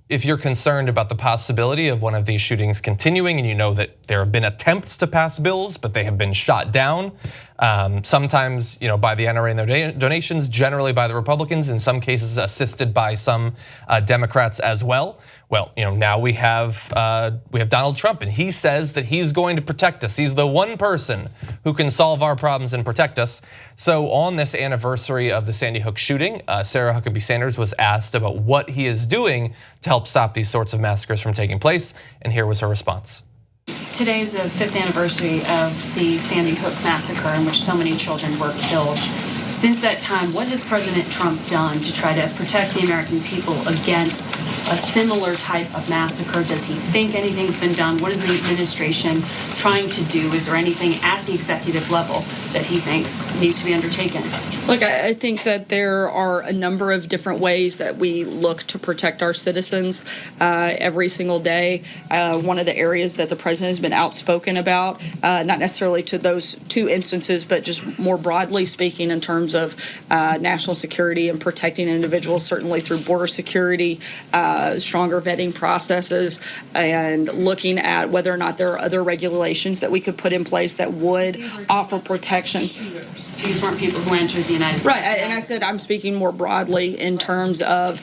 if you're concerned about the possibility of one of these shootings continuing, and you know that there have been attempts to pass bills, but they have been shot down, sometimes by the NRA and their donations, generally by the Republicans, in some cases assisted by some Democrats as well. Well, now we have Donald Trump, and he says that he's going to protect us. He's the one person who can solve our problems and protect us. So on this anniversary of the Sandy Hook shooting, Sarah Huckabee Sanders was asked about what he is doing to help stop these sorts of massacres from taking place, and here was her response. Today is the 5th anniversary of the Sandy Hook massacre in which so many children were killed. Since that time, what has President Trump done to try to protect the American people against a similar type of massacre? Does he think anything's been done? What is the administration trying to do? Is there anything at the executive level that he thinks needs to be undertaken? Look, I think that there are a number of different ways that we look to protect our citizens every single day. One of the areas that the president has been outspoken about, not necessarily to those two instances, but just more broadly speaking in terms of national security and protecting individuals, certainly through border security, stronger vetting processes, and looking at whether or not there are other regulations that we could put in place that would offer protection. These weren't people who entered the United States. Right, and I said I'm speaking more broadly in terms of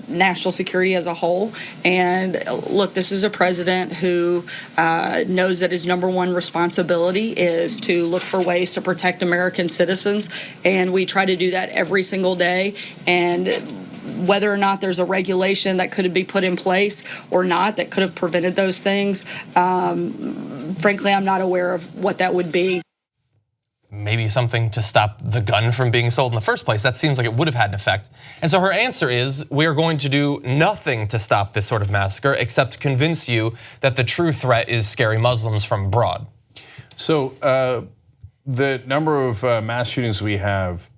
national security as a whole. And look, this is a president who knows that his number one responsibility is to look for ways to protect American citizens, and we try to do that every single day. And whether or not there's a regulation that could be put in place or not that could have prevented those things, frankly, I'm not aware of what that would be. Maybe something to stop the gun from being sold in the first place. That seems like it would have had an effect. And so her answer is, we are going to do nothing to stop this sort of massacre except convince you that the true threat is scary Muslims from abroad. So the number of mass shootings we have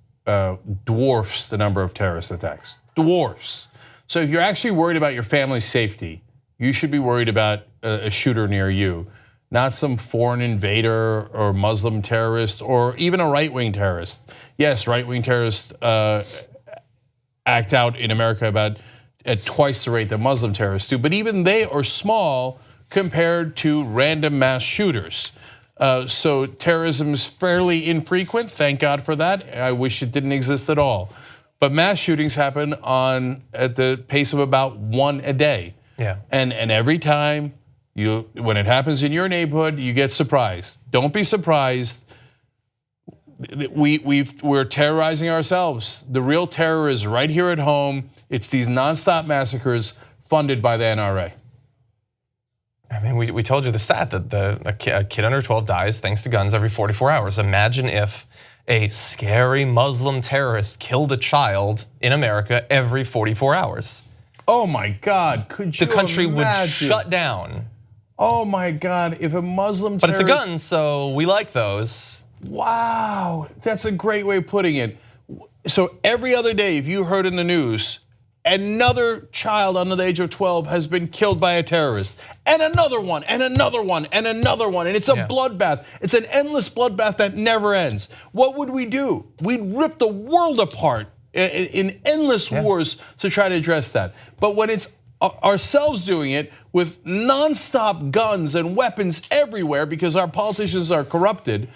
dwarfs the number of terrorist attacks. Dwarfs. So if you're actually worried about your family's safety, you should be worried about a shooter near you, not some foreign invader or Muslim terrorist or even a right-wing terrorist. Yes, right-wing terrorists act out in America about at twice the rate that Muslim terrorists do, but even they are small compared to random mass shooters. So terrorism is fairly infrequent, thank God for that. I wish it didn't exist at all. But mass shootings happen at the pace of about one a day. Yeah. And every time when it happens in your neighborhood, you get surprised. Don't be surprised. We're terrorizing ourselves. The real terror is right here at home. It's these nonstop massacres funded by the NRA. I mean, we told you the stat that a kid under 12 dies thanks to guns every 44 hours. Imagine if a scary Muslim terrorist killed a child in America every 44 hours. Oh my God, could you The country imagine? would shut down. Oh my God, if a Muslim terrorist. But it's a gun, so we like those. Wow, that's a great way of putting it. So every other day, if you heard in the news, another child under the age of 12 has been killed by a terrorist, and another one, and another one, and another one, and it's a bloodbath. It's an endless bloodbath that never ends. What would we do? We'd rip the world apart in endless wars to try to address that. But when it's ourselves doing it with nonstop guns and weapons everywhere because our politicians are corrupted,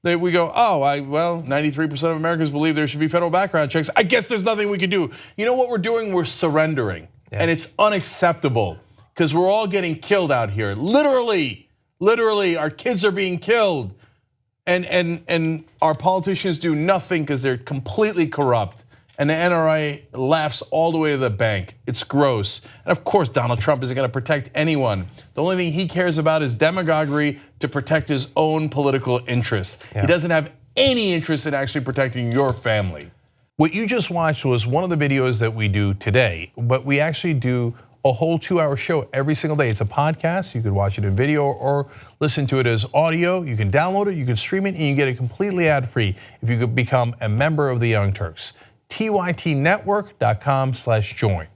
that we go, well, 93% of Americans believe there should be federal background checks. I guess there's nothing we could do. You know what we're doing? We're surrendering, and it's unacceptable because we're all getting killed out here. Literally, our kids are being killed, and our politicians do nothing because they're completely corrupt. And the NRA laughs all the way to the bank. It's gross. And of course, Donald Trump isn't gonna protect anyone. The only thing he cares about is demagoguery to protect his own political interests. He doesn't have any interest in actually protecting your family. What you just watched was one of the videos that we do today, but we actually do a whole 2-hour show every single day. It's a podcast. You could watch it in video or listen to it as audio. You can download it, you can stream it, and you get it completely ad-free if you could become a member of the Young Turks. tytnetwork.com/join.